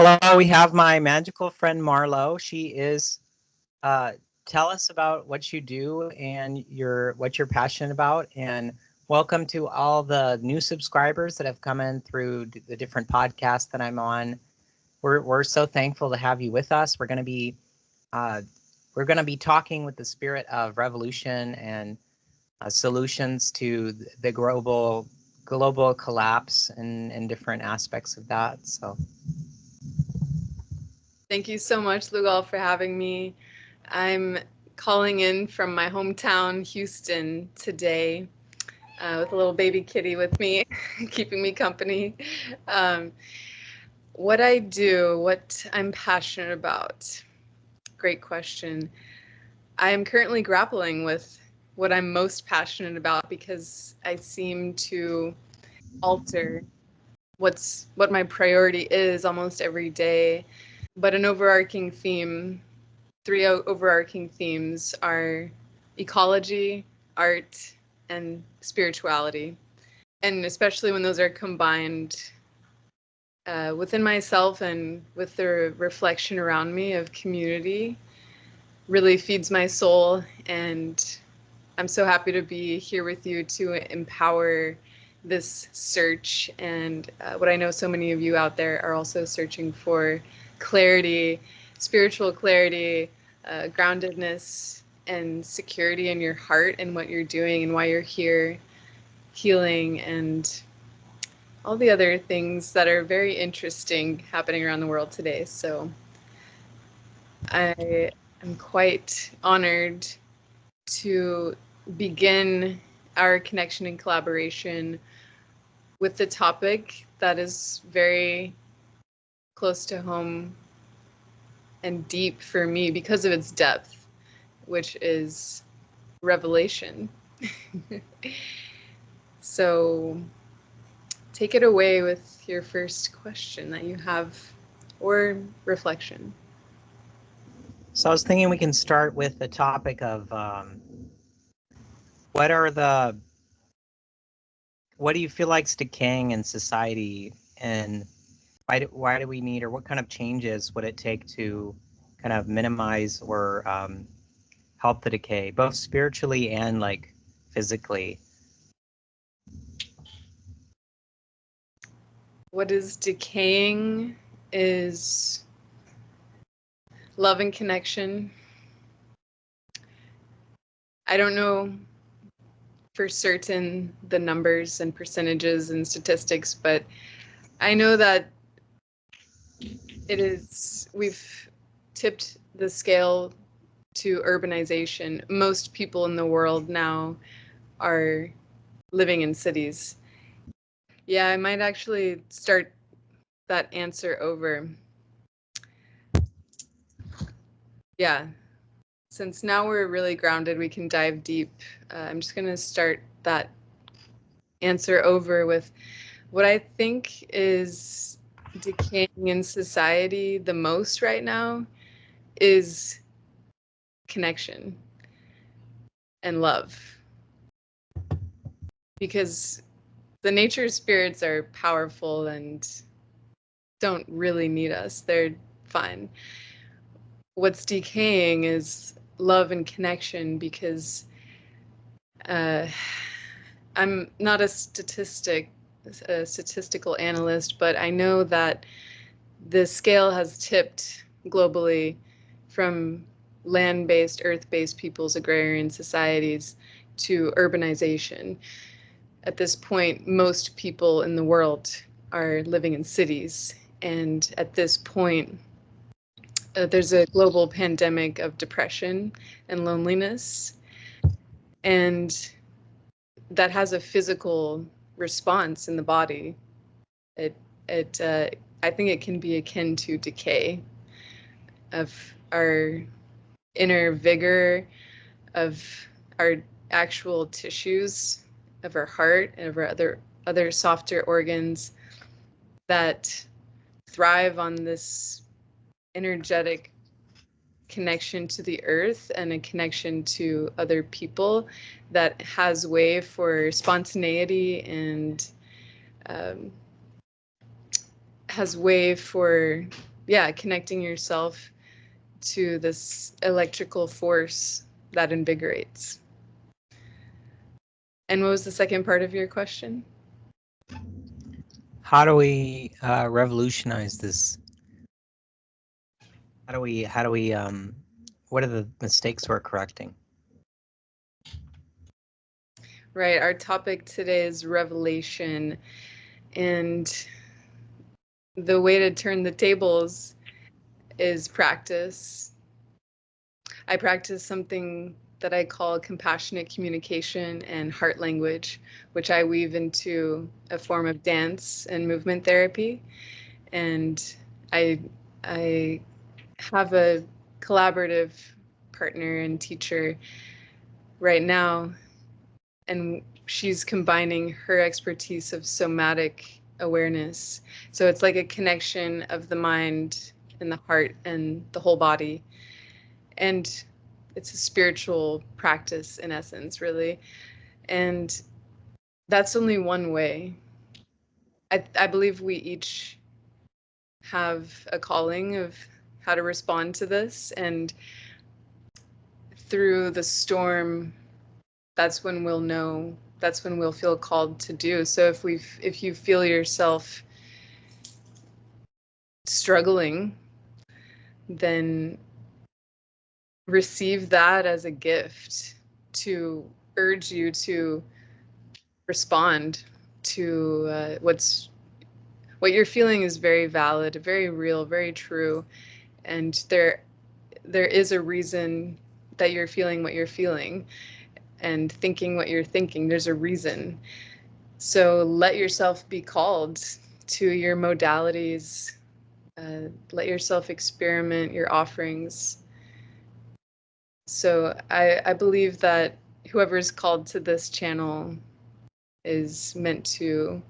Hello, we have my magical friend Marlo. She is, tell us about what you do and what you're passionate about. And welcome to all the new subscribers that have come in through the different podcasts that I'm on. We're so thankful to have you with us. Uh, we're going to be talking with the spirit of revolution and solutions to the global collapse and different aspects of that. So. Thank you so much, Lugal, for having me. I'm calling in from my hometown, Houston, today with a little baby kitty with me, keeping me company. What I do, what I'm passionate about, great question. I am currently grappling with what I'm most passionate about because I seem to alter what my priority is almost every day. But an overarching theme, three overarching themes are ecology, art, and spirituality. And especially when those are combined within myself and with the reflection around me of community, really feeds my soul. And I'm so happy to be here with you to empower this search. And what I know so many of you out there are also searching for clarity, spiritual clarity, groundedness, and security in your heart and what you're doing and why you're here, healing, and all the other things that are very interesting happening around the world today. So I am quite honored to begin our connection and collaboration with the topic that is very close to home and deep for me because of its depth, which is revelation. So take it away with your first question that you have or reflection. So I was thinking we can start with the topic of what do you feel like's decaying in society, and why do we need, or what kind of changes would it take to kind of minimize or help the decay, both spiritually and like physically? What is decaying is love and connection. I don't know for certain the numbers and percentages and statistics, but I know that we've tipped the scale to urbanization. Most people in the world now are living in cities. Yeah, I might actually start that answer over. Yeah, since now we're really grounded, we can dive deep. I'm just going to start that answer over with what I think is decaying in society the most right now is connection and love. Because the nature spirits are powerful and don't really need us. They're fine. What's decaying is love and connection, because I'm not a statistical analyst, but I know that the scale has tipped globally from land-based, earth-based peoples, agrarian societies, to urbanization. At this point, most people in the world are living in cities. And at this point, there's a global pandemic of depression and loneliness. And that has a physical response in the body. I think it can be akin to decay of our inner vigor, of our actual tissues, of our heart, and of our other softer organs that thrive on this energetic connection to the earth and a connection to other people that has way for spontaneity and has way for, connecting yourself to this electrical force that invigorates. And what was the second part of your question? How do we revolutionize this? How do we what are the mistakes we're correcting? Right, our topic today is revelation, and the way to turn the tables is practice. I practice something that I call compassionate communication and heart language, which I weave into a form of dance and movement therapy. And I have a collaborative partner and teacher right now, and she's combining her expertise of somatic awareness. So it's like a connection of the mind and the heart and the whole body. And it's a spiritual practice in essence, really. And that's only one way. I believe we each have a calling of how to respond to this. And through the storm, that's when we'll know, that's when we'll feel called to do. So if you feel yourself struggling, then receive that as a gift to urge you to respond to what you're feeling is very valid, very real, very true, and there is a reason that you're feeling what you're feeling and thinking what you're thinking. There's a reason. So let yourself be called to your modalities. Let yourself experiment your offerings. So I believe that whoever is called to this channel is meant to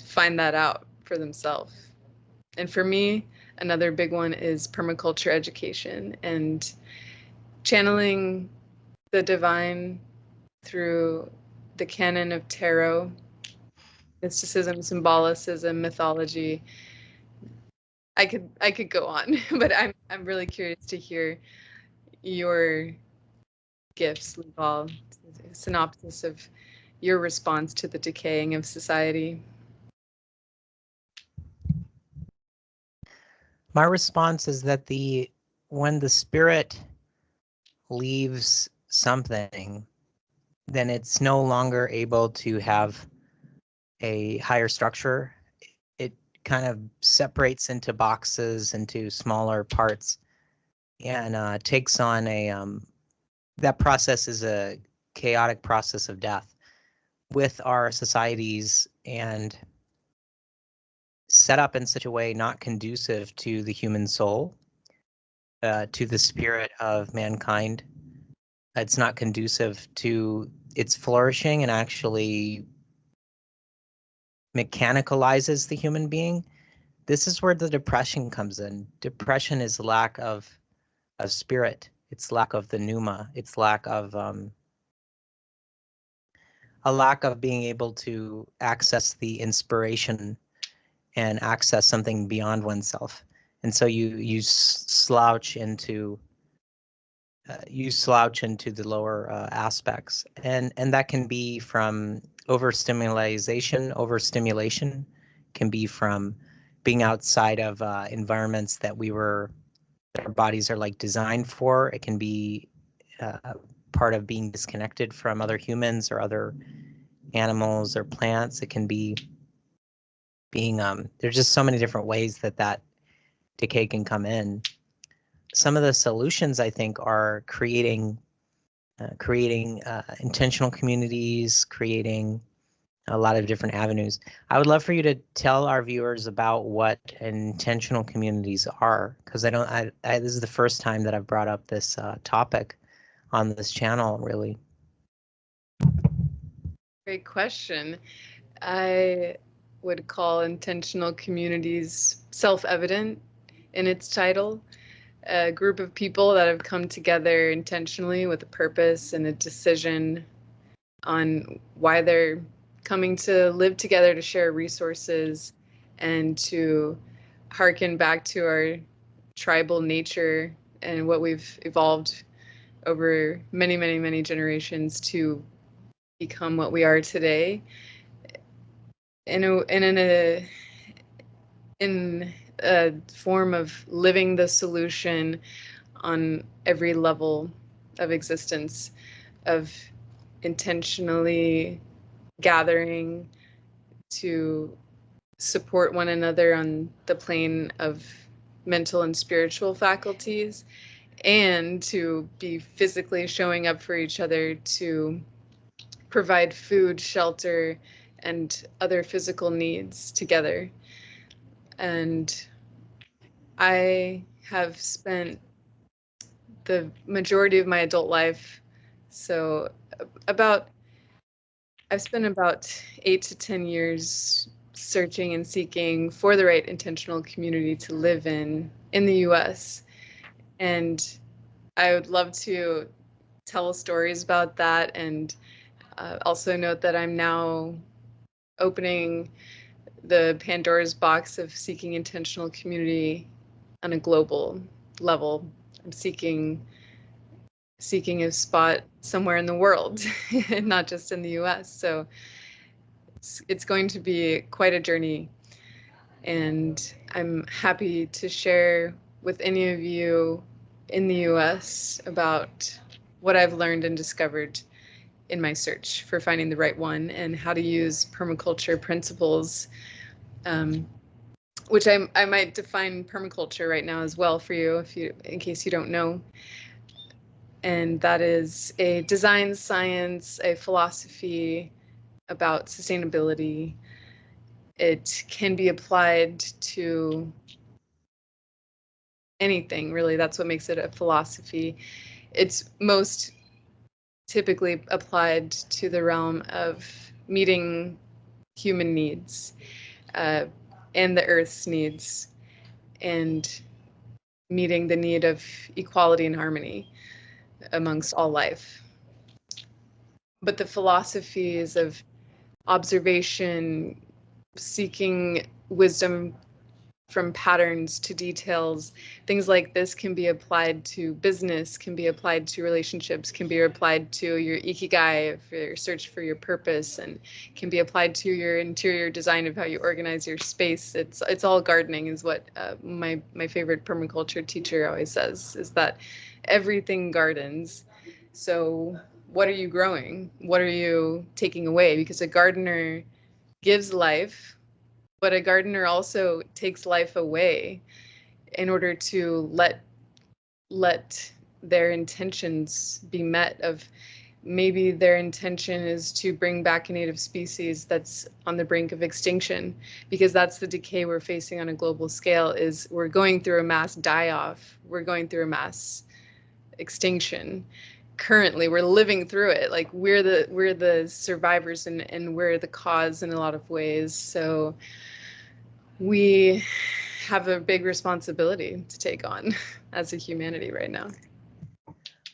find that out for themselves. And for me, another big one is permaculture education and channeling the divine through the canon of tarot, mysticism, symbolicism, mythology. I could go on, but I'm really curious to hear your gifts, Luval, synopsis of your response to the decaying of society. My response is that when the spirit leaves something, then it's no longer able to have a higher structure. It kind of separates into boxes, into smaller parts, and takes on that process is a chaotic process of death with our societies and set up in such a way not conducive to the human soul, to the spirit of mankind. It's not conducive to its flourishing and actually mechanicalizes the human being. This is where the depression comes in. Depression is lack of spirit. It's lack of the pneuma. It's lack of a lack of being able to access the inspiration and access something beyond oneself. And so you slouch into the lower aspects, and that can be from overstimulation can be from being outside of environments that our bodies are like designed for. It can be part of being disconnected from other humans or other animals or plants. It can be being there's just so many different ways that decay can come in. Some of the solutions, I think, are creating intentional communities, creating a lot of different avenues. I would love for you to tell our viewers about what intentional communities are, because this is the first time that I've brought up this topic on this channel, really. Great question. I would call intentional communities self-evident in its title. A group of people that have come together intentionally with a purpose and a decision on why they're coming to live together to share resources and to hearken back to our tribal nature and what we've evolved over many, many, many generations to become what we are today in a form of living the solution on every level of existence, of intentionally gathering to support one another on the plane of mental and spiritual faculties, and to be physically showing up for each other to provide food, shelter, and other physical needs together. And I have spent the majority of my adult life, so I've spent about 8 to 10 years searching and seeking for the right intentional community to live in the US. And I would love to tell stories about that, and also note that I'm now opening the Pandora's box of seeking intentional community on a global level. I'm seeking a spot somewhere in the world, not just in the US. So it's going to be quite a journey. And I'm happy to share with any of you in the US about what I've learned and discovered in my search for finding the right one, and how to use permaculture principles, which I might define permaculture right now as well for you, in case you don't know. And that is a design science, a philosophy about sustainability. It can be applied to anything, really. That's what makes it a philosophy. It's most typically applied to the realm of meeting human needs, and the Earth's needs, and meeting the need of equality and harmony amongst all life. But the philosophies of observation, seeking wisdom from patterns to details, things like this can be applied to business, can be applied to relationships, can be applied to your ikigai, for your search for your purpose, and can be applied to your interior design of how you organize your space. It's all gardening, is what my favorite permaculture teacher always says, is that everything gardens. So what are you growing? What are you taking away? Because a gardener gives life, but a gardener also takes life away in order to let their intentions be met. Of maybe their intention is to bring back a native species that's on the brink of extinction, because that's the decay we're facing on a global scale. Is we're going through a mass die-off, we're going through a mass extinction. Currently we're living through it. Like we're the survivors, and we're the cause in a lot of ways. So we have a big responsibility to take on as a humanity right now.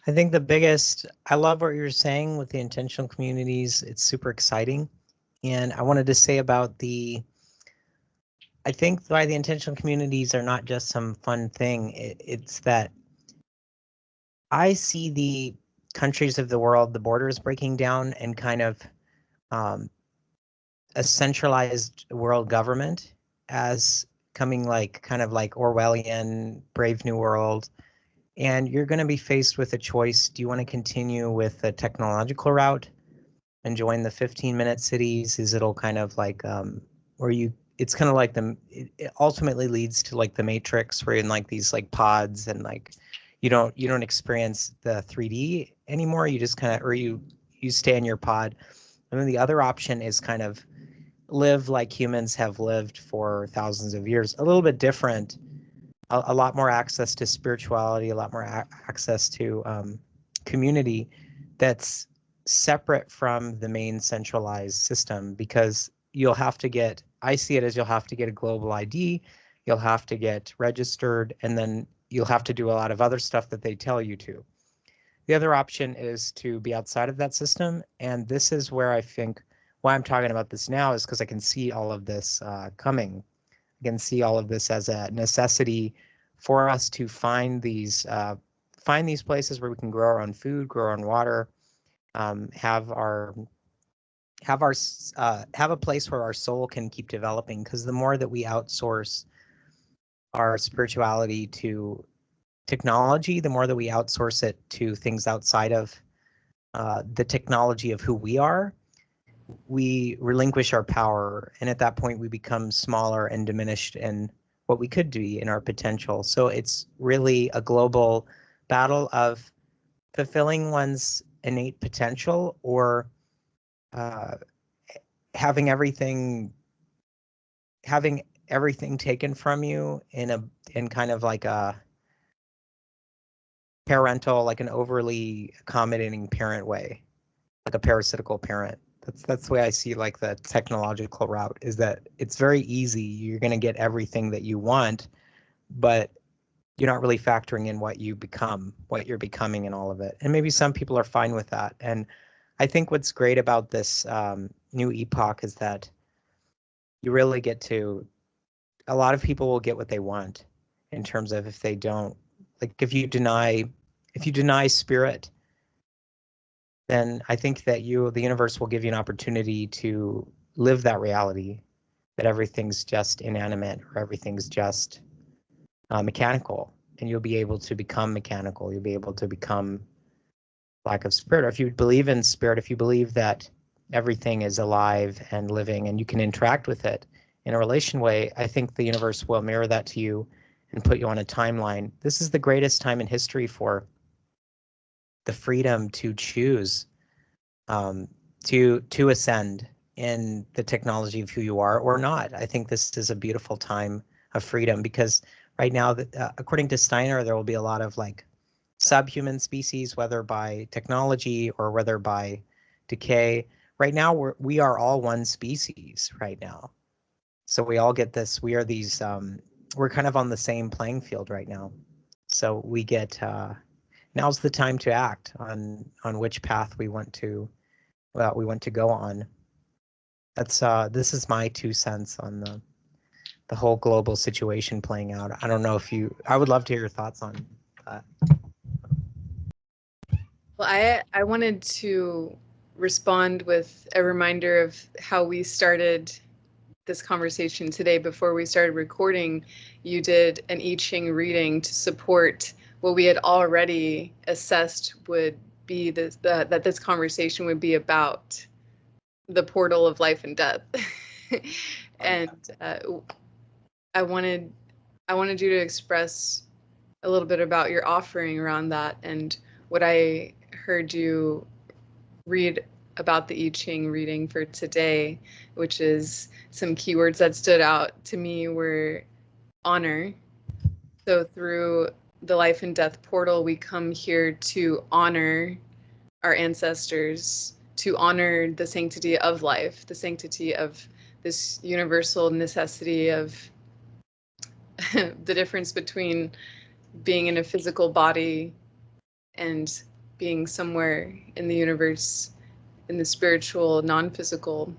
I think I love what you're saying with the intentional communities. It's super exciting. And I wanted to say about I think why the intentional communities are not just some fun thing. It's that I see the countries of the world, the borders breaking down, and kind of a centralized world government as coming kind of like Orwellian, Brave New World. And you're going to be faced with a choice. Do you want to continue with the technological route and join the 15-minute cities? Is it'll kind of like it's kind of like it ultimately leads to like the Matrix, where you're in like these like pods, and like you don't experience the 3D anymore. You just kind of, or you stay in your pod. And then the other option is kind of live like humans have lived for thousands of years, a little bit different, a lot more access to spirituality, a lot more access to community that's separate from the main centralized system. Because I see it as you'll have to get a global ID, you'll have to get registered, and then you'll have to do a lot of other stuff that they tell you to. The other option is to be outside of that system. And this is where I think why I'm talking about this now is because I can see all of this coming. I can see all of this as a necessity for us to find these places where we can grow our own food, grow our own water, have a place where our soul can keep developing. Because the more that we outsource our spirituality to technology, the more that we outsource it to things outside of the technology of who we are, we relinquish our power, and at that point we become smaller and diminished in what we could be in our potential. So it's really a global battle of fulfilling one's innate potential, or having everything taken from you in kind of like a parental, like an overly accommodating parent way, like a parasitical parent. That's the way I see like the technological route, is that it's very easy. You're going to get everything that you want, but you're not really factoring in what you're becoming in all of it. And maybe some people are fine with that. And I think what's great about this new epoch is that you really get to, a lot of people will get what they want, in terms of, if they don't, like if you deny spirit, then I think that the universe will give you an opportunity to live that reality, that everything's just inanimate, or everything's just mechanical, and you'll be able to become mechanical. You'll be able to become lack of spirit. Or if you believe in spirit, if you believe that everything is alive and living and you can interact with it in a relation way, I think the universe will mirror that to you and put you on a timeline. This is the greatest time in history for the freedom to choose, to ascend in the technology of who you are or not. I think this is a beautiful time of freedom, because right now, according to Steiner, there will be a lot of like subhuman species, whether by technology or whether by decay. Right now, we are all one species right now. So we all get this, we are these, we're kind of on the same playing field right now. So we get, now's the time to act on which path we want to go on. That's this is my 2 cents on the whole global situation playing out. I don't know if I would love to hear your thoughts on that. Well, I wanted to respond with a reminder of how we started this conversation today. Before we started recording, you did an I Ching reading to support what we had already assessed would be that this conversation would be about the portal of life and death. And I wanted you to express a little bit about your offering around that, and what I heard you read about the I Ching reading for today, which is some keywords that stood out to me were honor. So through the life and death portal, we come here to honor our ancestors, to honor the sanctity of life, the sanctity of this universal necessity of the difference between being in a physical body and being somewhere in the universe, in the spiritual, non-physical,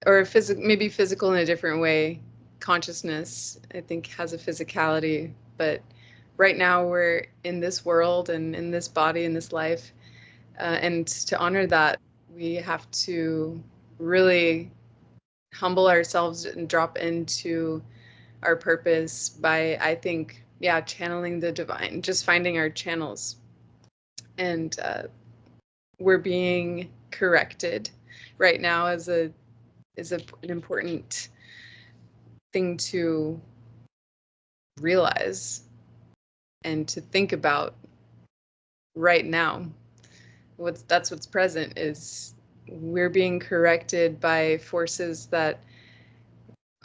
or maybe physical in a different way. Consciousness, I think, has a physicality, but right now we're in this world and in this body, in this life, and to honor that, we have to really humble ourselves and drop into our purpose by, I think, channeling the divine, just finding our channels. And we're being corrected right now is an important thing to realize and to think about right now. That's what's present, is we're being corrected by forces that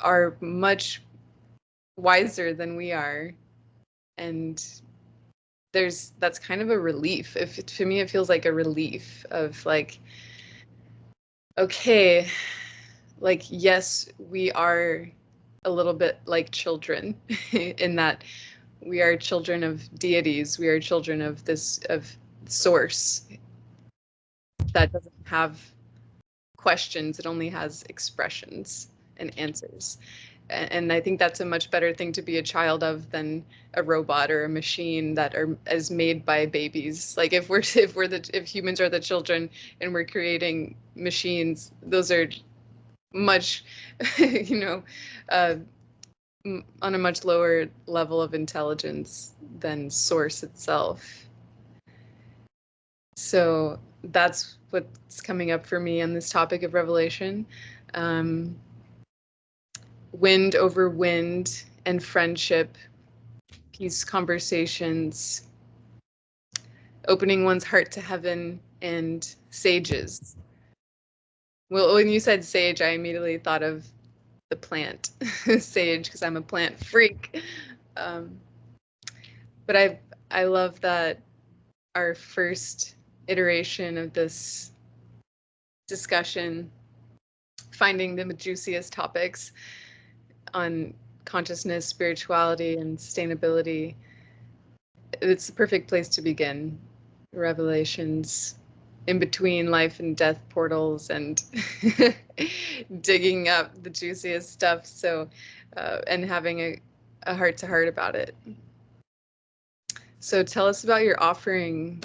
are much wiser than we are, and that's kind of a relief. To me, it feels like a relief of like, okay, like, yes, we are a little bit like children in that we are children of deities. We are children of source that doesn't have questions. It only has expressions and answers. And I think that's a much better thing to be a child of than a robot or a machine that is made by babies. Like if humans are the children and we're creating machines, those are much, uh, on a much lower level of intelligence than source itself. So that's what's coming up for me on this topic of revelation. Wind over wind and friendship, peace conversations, opening one's heart to heaven, and sages. Well, when you said sage, I immediately thought of the plant sage, because I'm a plant freak. But I love that our first iteration of this discussion, finding the juiciest topics on consciousness, spirituality, and sustainability, it's the perfect place to begin. Revelations in between life and death portals and digging up the juiciest stuff. So, and having a heart-to-heart about it. So tell us about your offering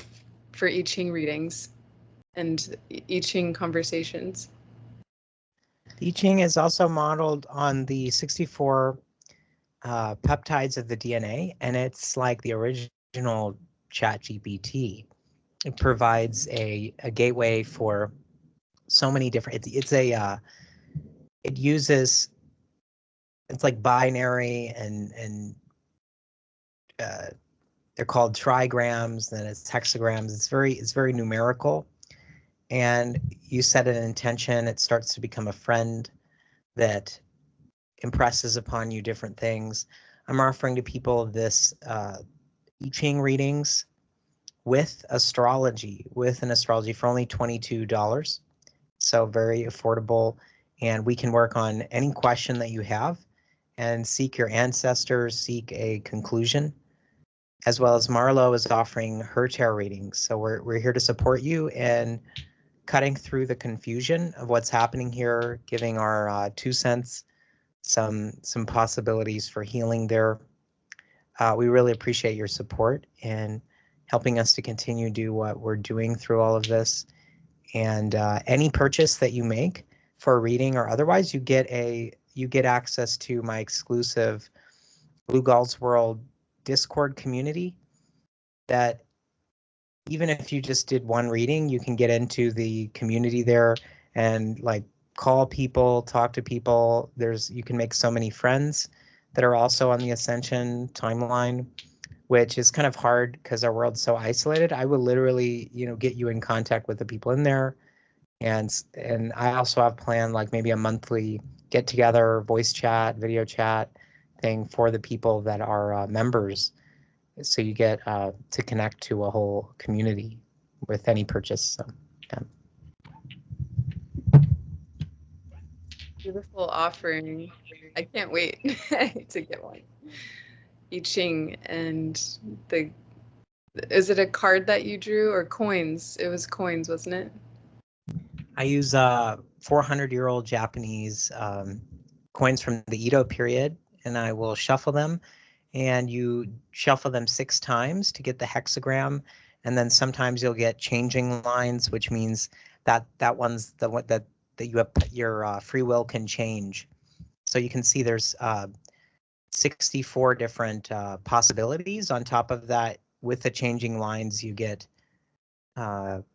for I Ching readings and I Ching conversations. I Ching is also modeled on the 64 peptides of the DNA, and it's like the original ChatGPT. It provides a gateway for so many different. It uses, it's like binary and they're called trigrams, then it's hexagrams. It's very numerical, and you set an intention, it starts to become a friend that impresses upon you different things. I'm offering to people this I Ching readings with an astrology for only $22. So very affordable, and we can work on any question that you have and seek your ancestors, seek a conclusion, as well as Marlo is offering her tarot readings. So we're here to support you in cutting through the confusion of what's happening here, giving our 2 cents, some possibilities for healing there. We really appreciate your support and helping us to continue to do what we're doing through all of this. And any purchase that you make for a reading or otherwise, you get access to my exclusive Blue Galls World Discord community, that even if you just did one reading, you can get into the community there and like call people, talk to people. You can make so many friends that are also on the Ascension timeline, which is kind of hard because our world's so isolated. I will literally, get you in contact with the people in there. And I also have planned like maybe a monthly get together, voice chat, video chat thing for the people that are members. So you get to connect to a whole community with any purchase. So, yeah. Beautiful offering. I can't wait to get one. I Ching, and is it a card that you drew or coins? It was coins, wasn't it? I use 400-year-old Japanese coins from the Edo period, and I will shuffle them. And you shuffle them 6 times to get the hexagram, and then sometimes you'll get changing lines, which means that one's the one that you have, your free will can change. So you can see there's 64 different possibilities. On top of that, with the changing lines, you get that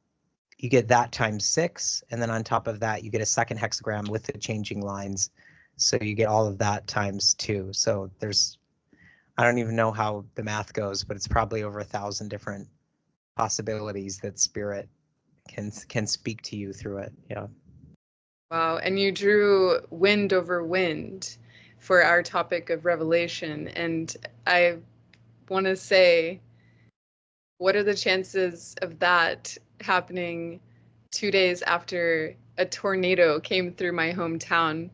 times 6, and then on top of that, you get a second hexagram with the changing lines. So you get all of that times 2. So I don't even know how the math goes, but it's probably over 1,000 different possibilities that spirit can speak to you through it. Yeah. Wow. And you drew wind over wind for our topic of revelation. And I want to say, what are the chances of that happening 2 days after a tornado came through my hometown?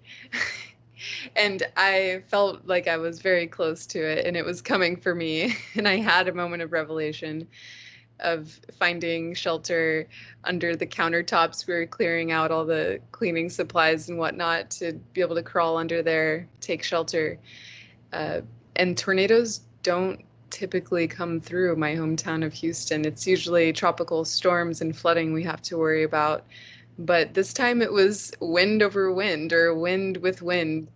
And I felt like I was very close to it, and it was coming for me, and I had a moment of revelation. of finding shelter under the countertops. We were clearing out all the cleaning supplies and whatnot to be able to crawl under there, take shelter. And tornadoes don't typically come through my hometown of Houston. It's usually tropical storms and flooding we have to worry about. But this time it was wind over wind, or wind with wind,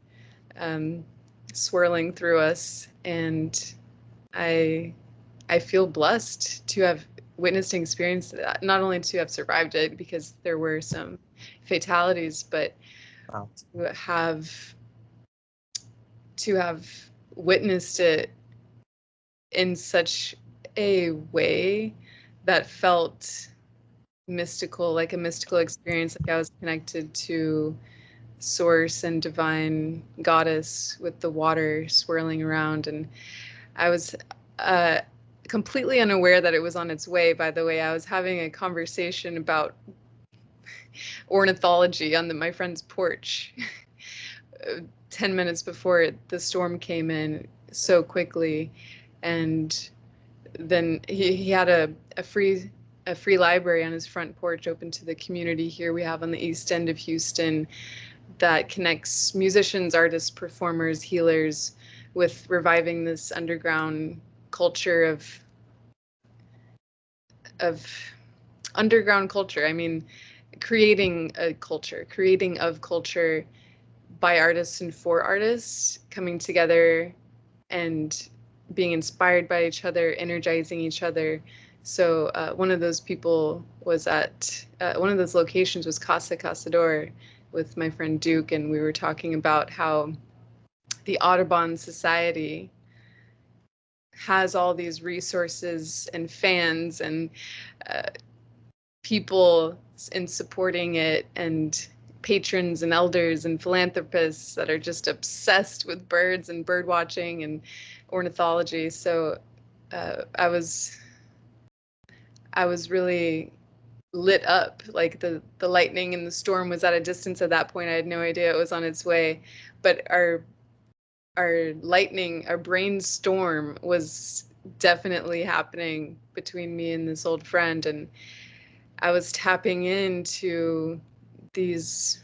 swirling through us. And I feel blessed to have witnessed and experienced that, not only to have survived it because there were some fatalities, but Wow. to have witnessed it in such a way that felt mystical, like a mystical experience, like I was connected to source and divine goddess with the water swirling around. And I was completely unaware that it was on its way. By the way, I was having a conversation about ornithology on my friend's porch 10 minutes before the storm came in so quickly. And then he had a free library on his front porch open to the community here we have on the east end of Houston that connects musicians, artists, performers, healers with reviving this underground culture of underground culture. I mean, creating of culture by artists and for artists, coming together and being inspired by each other, energizing each other. So one of those people was at one of those locations was Casa Casador with my friend Duke, and we were talking about how the Audubon Society has all these resources and fans and people in supporting it, and patrons and elders and philanthropists that are just obsessed with birds and bird watching and ornithology. So I was really lit up, like the lightning and the storm was at a distance at that point. I had no idea it was on its way, but our brainstorm was definitely happening between me and this old friend. And I was tapping into these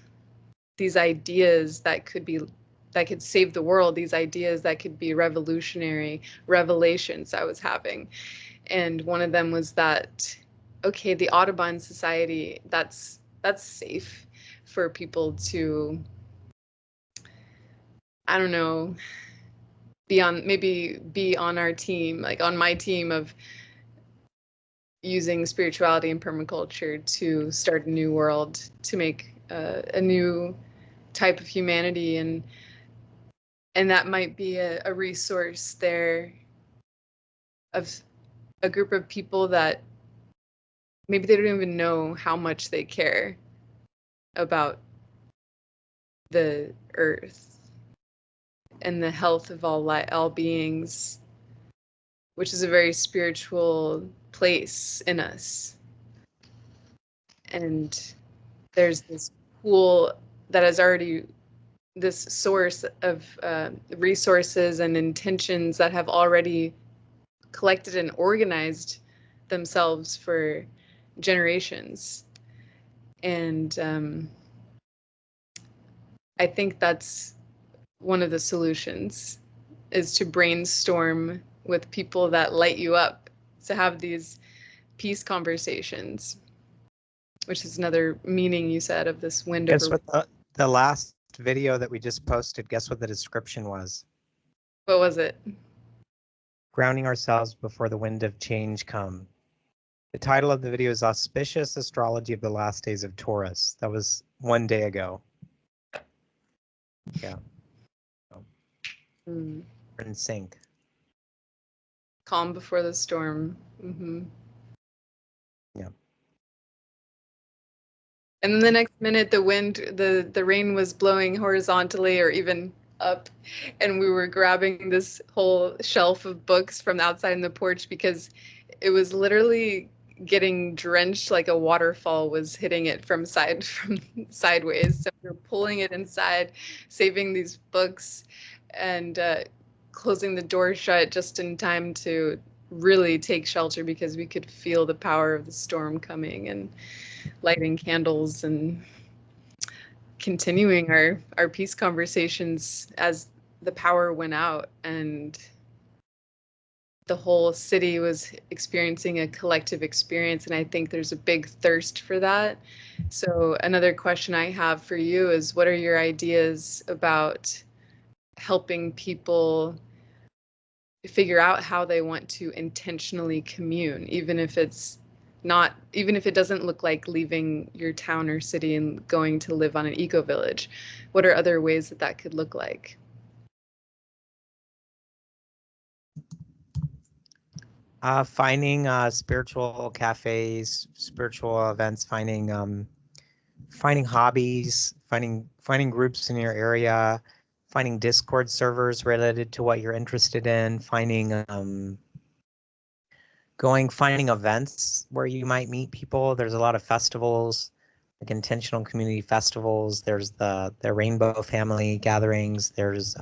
ideas that could save the world, these ideas that could be revolutionary revelations I was having. And one of them was that, okay, the Audubon Society, that's safe for people to, I don't know, be on our team, like on my team of using spirituality and permaculture to start a new world, to make a new type of humanity. And that might be a resource there of a group of people that maybe they don't even know how much they care about the earth and the health of all beings, which is a very spiritual place in us. And there's this pool that has already, this source of resources and intentions that have already collected and organized themselves for generations. And I think that's one of the solutions, is to brainstorm with people that light you up, to have these peace conversations, which is another meaning you said of this wind Guess over. what the last video that we just posted, guess what the description was? What was it? Grounding ourselves before the wind of change come. The title of the video is Auspicious Astrology of the Last Days of Taurus. That was 1 day ago. Yeah. Mm. We're in sync. Calm before the storm. Mm-hmm. Yeah. And then the next minute, the rain was blowing horizontally or even up, and we were grabbing this whole shelf of books from outside in the porch because it was literally getting drenched, like a waterfall was hitting it from sideways. So we were pulling it inside, saving these books, and closing the door shut just in time to really take shelter because we could feel the power of the storm coming, and lighting candles and continuing our peace conversations as the power went out and the whole city was experiencing a collective experience. And I think there's a big thirst for that. So another question I have for you is, what are your ideas about helping people figure out how they want to intentionally commune, even if it doesn't look like leaving your town or city and going to live on an eco village? What are other ways that that could look like? Finding spiritual cafes, spiritual events, finding hobbies, finding groups in your area, finding Discord servers related to what you're interested in, finding events where you might meet people. There's a lot of festivals, like intentional community festivals. There's the Rainbow Family gatherings. There's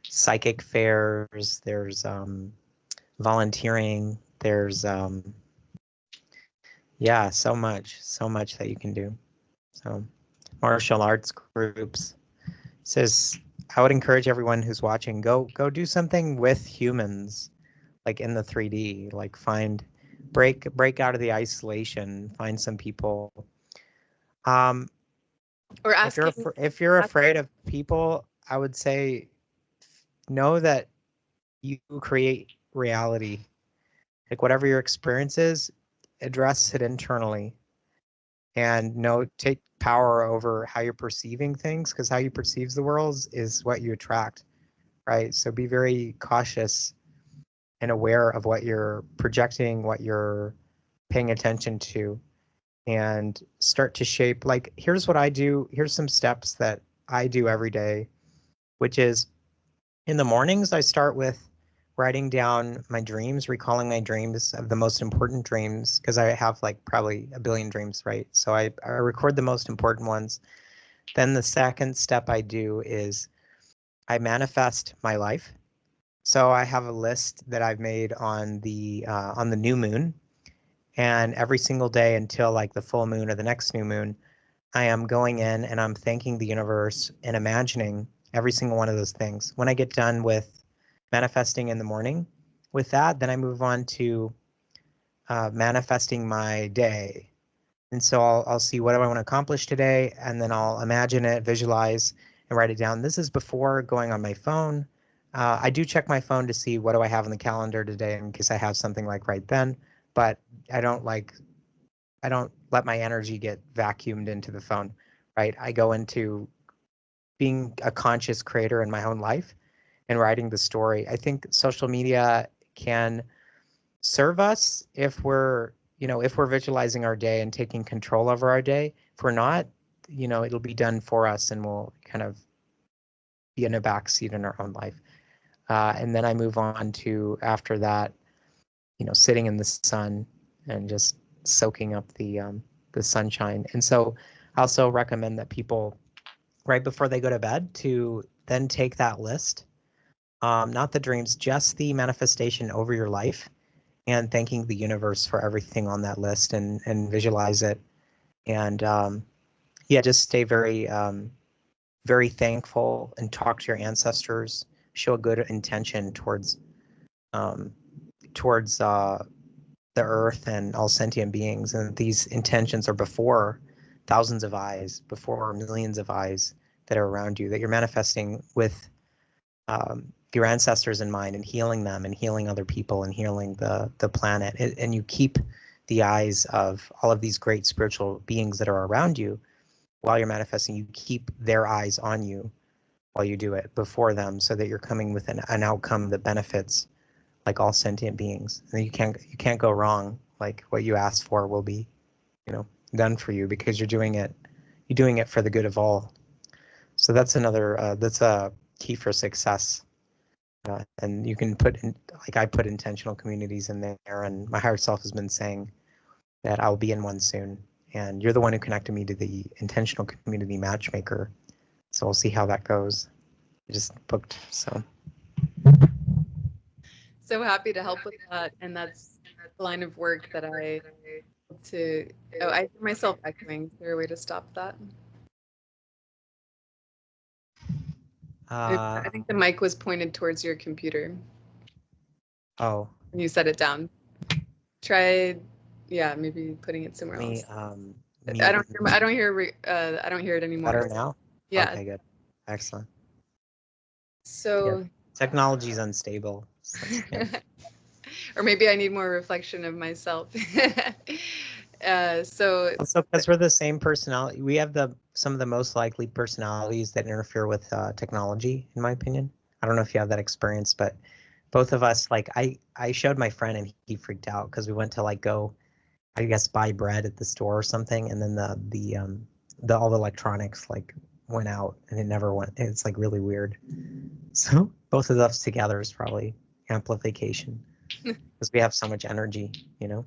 psychic fairs. There's volunteering. There's yeah, so much that you can do. So martial arts groups. Says, I would encourage everyone who's watching, go do something with humans, like in the 3D, like break out of the isolation, find some people. Or asking, if you're afraid of people, I would say know that you create reality. Like whatever your experience is, address it internally, and take power over how you're perceiving things, because how you perceive the world is what you attract, right? So be very cautious and aware of what you're projecting, what you're paying attention to, and start to shape. Like, here's what I do. Here's some steps that I do every day, which is in the mornings, I start with writing down my dreams, recalling my dreams of the most important dreams, because I have like probably a billion dreams, right? So I record the most important ones. Then the second step I do is I manifest my life. So I have a list that I've made on the new moon, and every single day until like the full moon or the next new moon, I am going in and I'm thanking the universe and imagining every single one of those things. When I get done with manifesting in the morning with that, then I move on to manifesting my day. And so I'll see what do I want to accomplish today, and then I'll imagine it, visualize, and write it down. This is before going on my phone. I do check my phone to see what do I have on the calendar today in case I have something like right then, but I don't let my energy get vacuumed into the phone, right? I go into being a conscious creator in my own life and writing the story. I think social media can serve us if we're visualizing our day and taking control over our day. If we're not, it'll be done for us and we'll kind of be in a backseat in our own life. And then I move on to, after that, sitting in the sun and just soaking up the sunshine. And so I also recommend that people, right before they go to bed, to then take that list, not the dreams, just the manifestation over your life, and thanking the universe for everything on that list, and visualize it. And just stay very, very thankful and talk to your ancestors, show a good intention towards the earth and all sentient beings. And these intentions are before thousands of eyes, before millions of eyes that are around you, that you're manifesting with your ancestors in mind, and healing them and healing other people and healing the planet. And you keep the eyes of all of these great spiritual beings that are around you while you're manifesting. You keep their eyes on you while you do it, before them, so that you're coming with an outcome that benefits like all sentient beings. And you can't go wrong. Like, what you asked for will be, done for you, because you're doing it for the good of all. So that's a key for success. And you can put in, like I put intentional communities in there, and my higher self has been saying that I'll be in one soon. And you're the one who connected me to the intentional community matchmaker. So we'll see how that goes. I just booked, so. so happy to help with that. And that's the line of work that I hear myself echoing. Is there a way to stop that? I think the mic was pointed towards your computer. Oh. And you set it down. Try, yeah, maybe putting it somewhere else. I don't hear it anymore. Better now? Yeah. Okay, good. Excellent. So yeah. Technology is unstable. So, yeah. Or maybe I need more reflection of myself. So also because we're the same personality, we have some of the most likely personalities that interfere with technology, in my opinion. I don't know if you have that experience, but both of us, like I showed my friend and he freaked out because we went to like go, I guess, buy bread at the store or something, and then the all the electronics like went out and it never went. It's like really weird. So both of us together is probably amplification because we have so much energy, you know.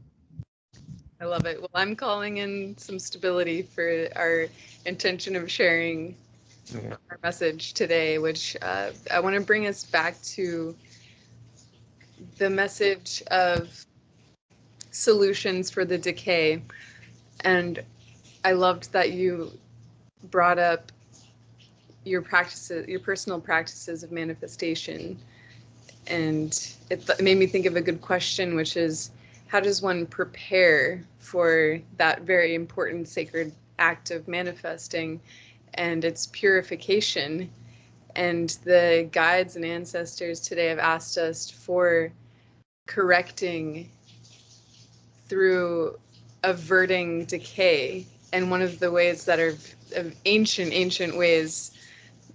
I love it. Well, I'm calling in some stability for our intention of sharing our message today, which I want to bring us back to the message of solutions for the decay. And I loved that you brought up your practices, your personal practices of manifestation. And it made me think of a good question, which is, how does one prepare for that very important sacred act of manifesting and its purification? And the guides and ancestors today have asked us for correcting through averting decay. And one of the ways that are of ancient ways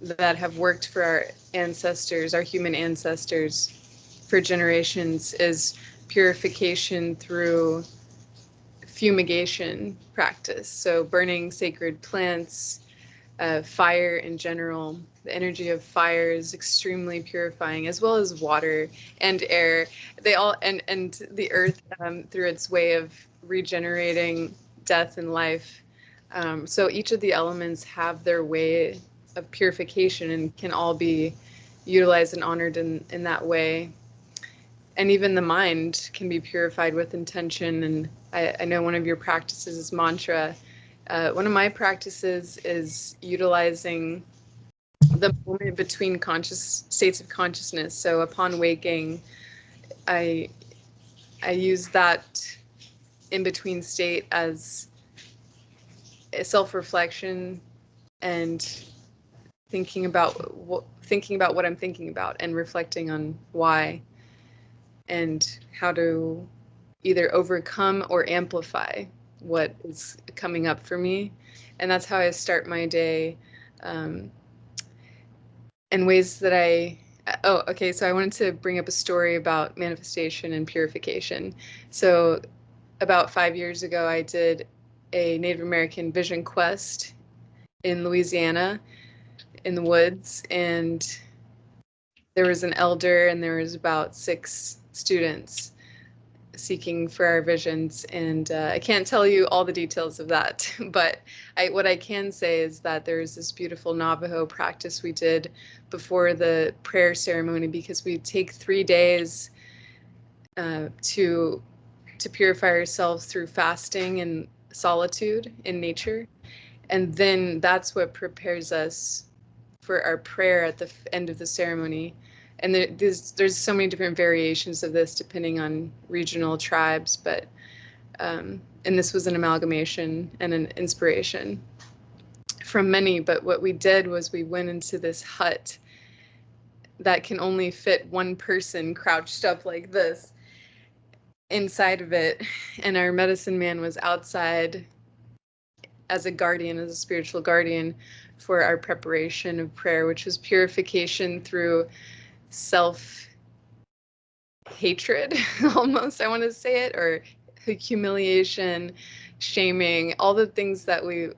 that have worked for our ancestors, our human ancestors for generations, is purification through fumigation practice. So burning sacred plants, fire in general. The energy of fire is extremely purifying, as well as water and air. They all and the earth through its way of regenerating death and life. So each of the elements have their way of purification and can all be utilized and honored in that way. And even the mind can be purified with intention. And I know one of your practices is mantra. One of my practices is utilizing the moment between conscious states of consciousness. So upon waking, I use that in between state as a self-reflection and thinking about what I'm thinking about and reflecting on why and how to either overcome or amplify what is coming up for me. And that's how I start my day. In ways that so I wanted to bring up a story about manifestation and purification. So about 5 years ago, I did a Native American vision quest in Louisiana in the woods, and there was an elder and there was about 6 students seeking for our visions. And I can't tell you all the details of that, but what I can say is that there's this beautiful Navajo practice we did before the prayer ceremony, because we take 3 days to purify ourselves through fasting and solitude in nature. And then that's what prepares us for our prayer at the end of the ceremony. And there's so many different variations of this depending on regional tribes, but and this was an amalgamation and an inspiration from many. But what we did was we went into this hut that can only fit one person crouched up like this inside of it, and our medicine man was outside as a guardian, as a spiritual guardian for our preparation of prayer, which was purification through self-hatred, almost, I want to say it, or humiliation, shaming, all the things that we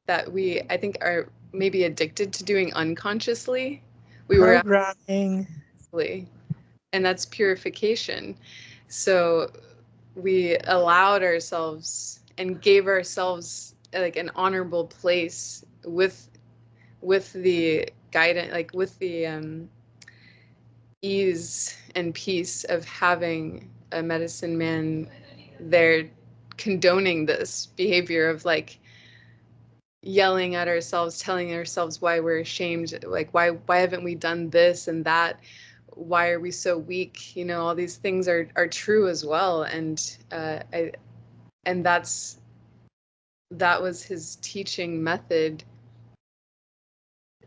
I think are maybe addicted to doing unconsciously. We programming. And that's purification. So we allowed ourselves and gave ourselves like an honorable place with the guidance, like with the ease and peace of having a medicine man there condoning this behavior of like yelling at ourselves, telling ourselves why we're ashamed, like why haven't we done this and that, why are we so weak, you know, all these things are true as well. And that was his teaching method.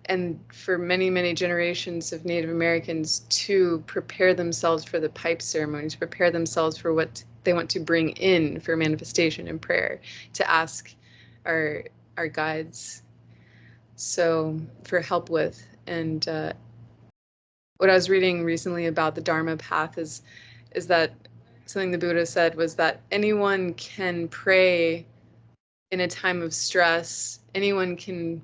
And for many, many generations of Native Americans to prepare themselves for the pipe ceremony, to prepare themselves for what they want to bring in for manifestation and prayer, to ask our guides so for help with. And what I was reading recently about the Dharma path is that something the Buddha said was that anyone can pray in a time of stress. Anyone can,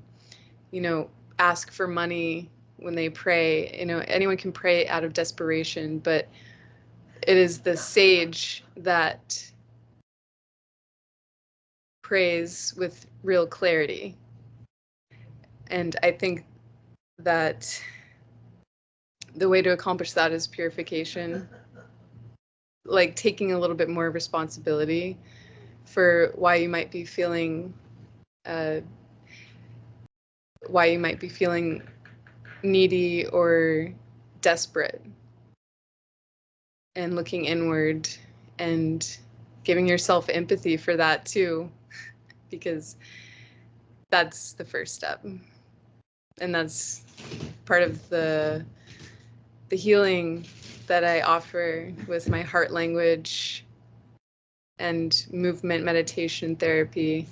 you know, ask for money when they pray. You know, anyone can pray out of desperation, but it is the sage that prays with real clarity. And I think that the way to accomplish that is purification, like taking a little bit more responsibility for why you might be feeling needy or desperate, and looking inward and giving yourself empathy for that too, because that's the first step. And that's part of the healing that I offer with my heart language and movement meditation therapy,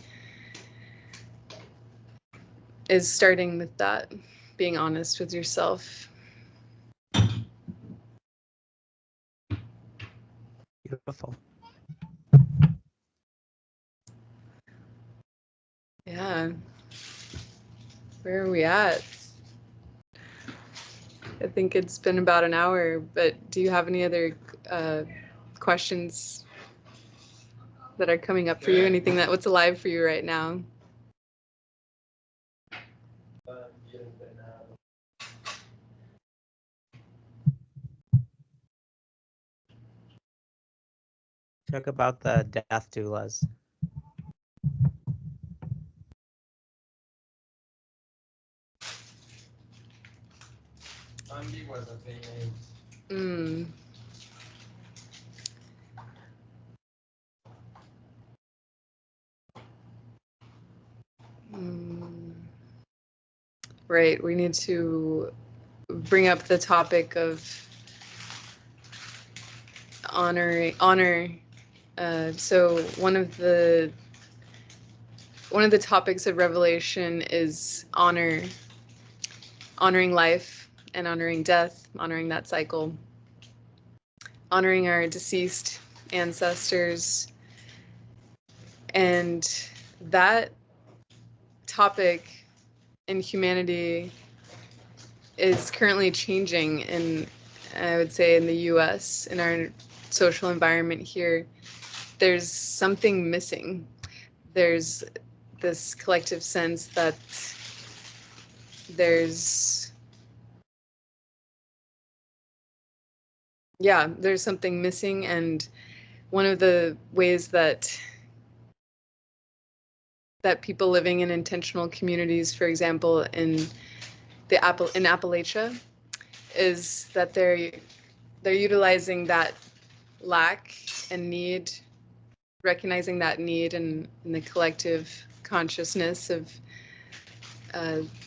is starting with that, being honest with yourself. Beautiful. Yeah. Where are we at? I think it's been about an hour, but do you have any other questions that are coming up for you? Anything what's alive for you right now? Talk about the death doulas. Mm. Mm. Right, we need to bring up the topic of honor. So one of the topics of Revelation is honoring life and honoring death, honoring that cycle, honoring our deceased ancestors. And that topic in humanity is currently changing in, I would say, in the US, in our social environment here. There's something missing. There's this collective sense that there's something missing. And one of the ways that people living in intentional communities, for example, in Appalachia, is that they're utilizing that lack and need, recognizing that need in the collective consciousness of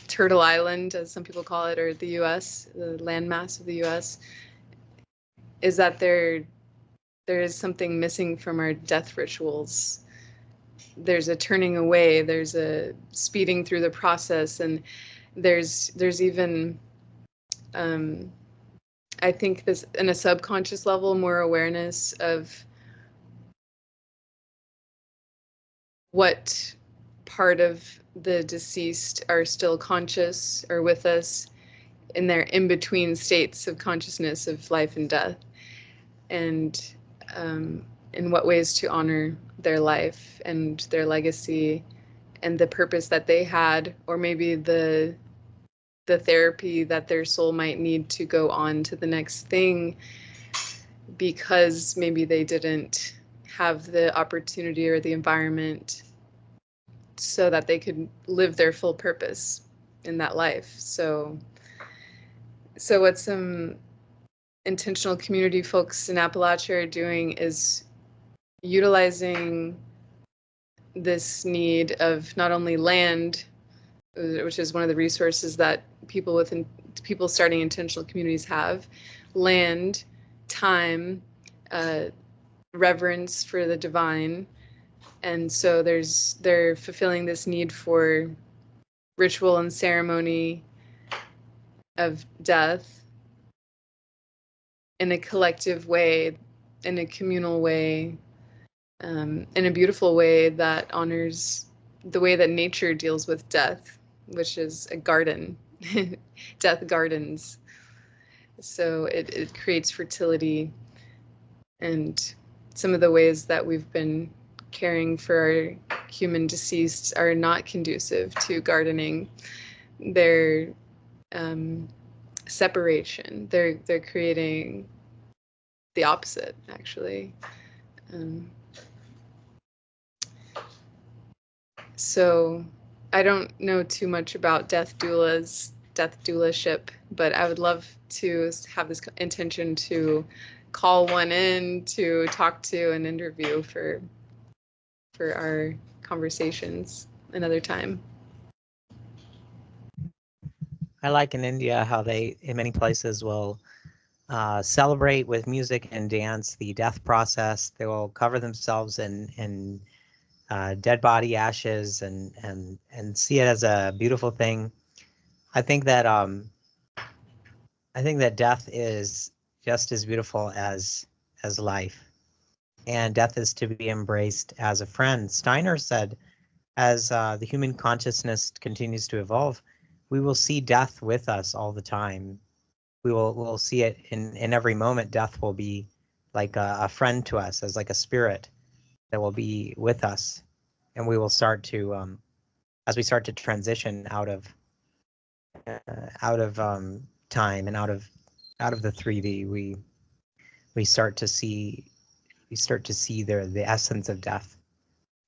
Turtle Island, as some people call it, or the US, the landmass of the US, is that there is something missing from our death rituals. There's a turning away, there's a speeding through the process, and there's even I think this, in a subconscious level, more awareness of what part of the deceased are still conscious or with us in their in-between states of consciousness of life and death, and in what ways to honor their life and their legacy and the purpose that they had, or maybe the the therapy that their soul might need to go on to the next thing, because maybe they didn't have the opportunity or the environment so that they could live their full purpose in that life. So what some intentional community folks in Appalachia are doing is utilizing this need of not only land, which is one of the resources that people starting intentional communities have, land, time, reverence for the divine. And so they're fulfilling this need for ritual and ceremony of death in a collective way, in a communal way, in a beautiful way that honors the way that nature deals with death, which is a garden. Death gardens. So it creates fertility. And some of the ways that we've been caring for our human deceased are not conducive to gardening. They're separation. They're creating the opposite, actually. So I don't know too much about death doulaship, but I would love to have this intention to call one in to talk to and interview for our conversations another time. I like in India how they, in many places, will celebrate with music and dance the death process. They will cover themselves in dead body ashes and see it as a beautiful thing. I think that death is just as beautiful as life, and death is to be embraced as a friend. Steiner said, as the human consciousness continues to evolve, we will see death with us all the time. We'll see it in every moment. Death will be like a friend to us, as like a spirit that will be with us, and we will start to as we start to transition out of time and out of the 3D, we start to see the essence of death.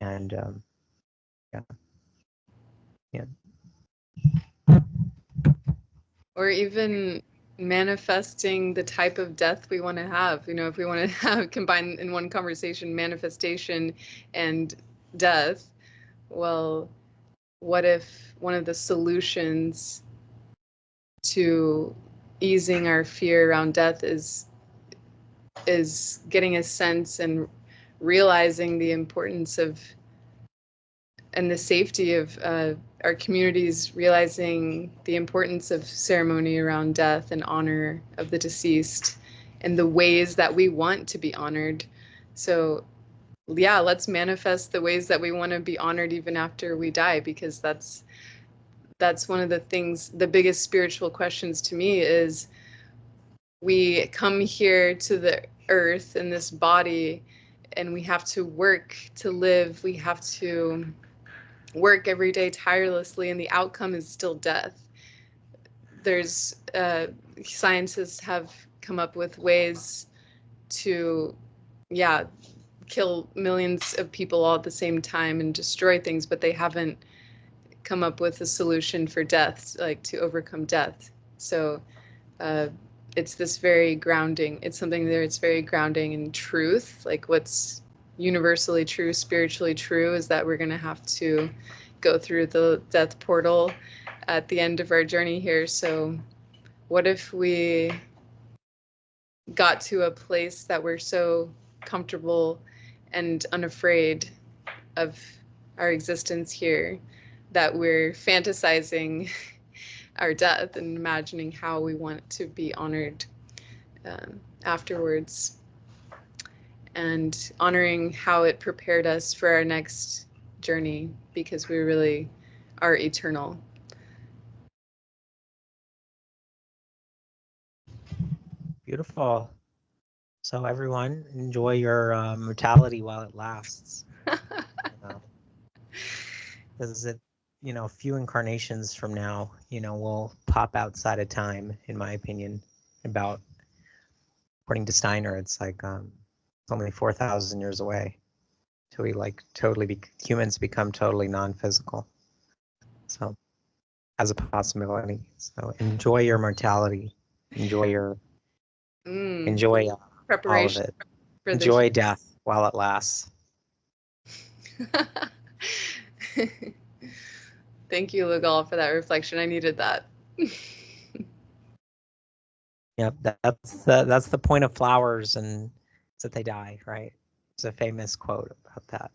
And yeah. Or even manifesting the type of death we want to have. You know, if we want to have combine in one conversation manifestation and death, well, what if one of the solutions to easing our fear around death is getting a sense and realizing the importance of and the safety of our communities, realizing the importance of ceremony around death and honor of the deceased and the ways that we want to be honored. So yeah, let's manifest the ways that we want to be honored even after we die, because that's one of the things, the biggest spiritual questions to me is, we come here to the earth in this body and we have to work to live. We have to work every day tirelessly, and the outcome is still death. There's scientists have come up with ways to kill millions of people all at the same time and destroy things, but they haven't come up with a solution for death, like to overcome death. So it's this very grounding, it's something there, it's very grounding in truth. Like what's universally true, spiritually true, is that we're going to have to go through the death portal at the end of our journey here. So what if we got to a place that we're so comfortable and unafraid of our existence here that we're fantasizing our death and imagining how we want to be honored afterwards, and honoring how it prepared us for our next journey, because we really are eternal. Beautiful. So everyone, enjoy your mortality while it lasts. Because few incarnations from now, we'll pop outside of time, in my opinion, about, according to Steiner, it's like it's only 4,000 years away till we humans become totally non-physical. So as a possibility. So enjoy your mortality. Enjoy enjoy preparation all of it. for Enjoy death while it lasts. Thank you, Lugal, for that reflection. I needed that. Yep, that's the point of flowers, and it's that they die, right? It's a famous quote about that.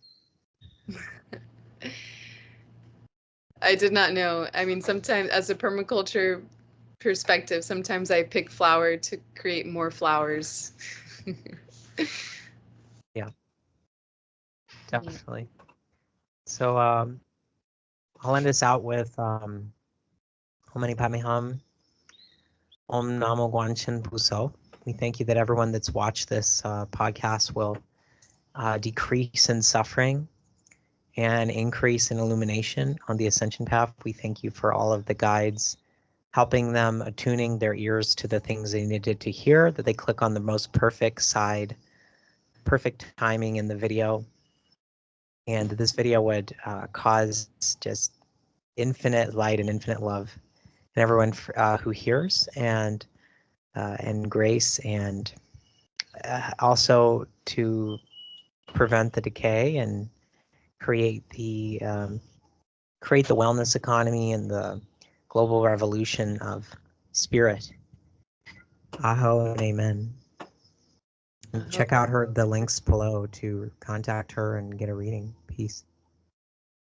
I did not know. I mean, sometimes as a permaculture perspective, sometimes I pick flower to create more flowers. Yeah, definitely. So I'll end this out with Om Mani Padme Hum, Om Namo Guanchen Puso. We thank you that everyone that's watched this podcast will decrease in suffering and increase in illumination on the ascension path. We thank you for all of the guides, helping them attuning their ears to the things they needed to hear, that they click on the most perfect side, perfect timing in the video. And this video would cause just infinite light and infinite love in everyone who hears, and grace, and also to prevent the decay and create the wellness economy and the global revolution of spirit. Aho and amen. And check out the links below to contact her and get a reading. Peace.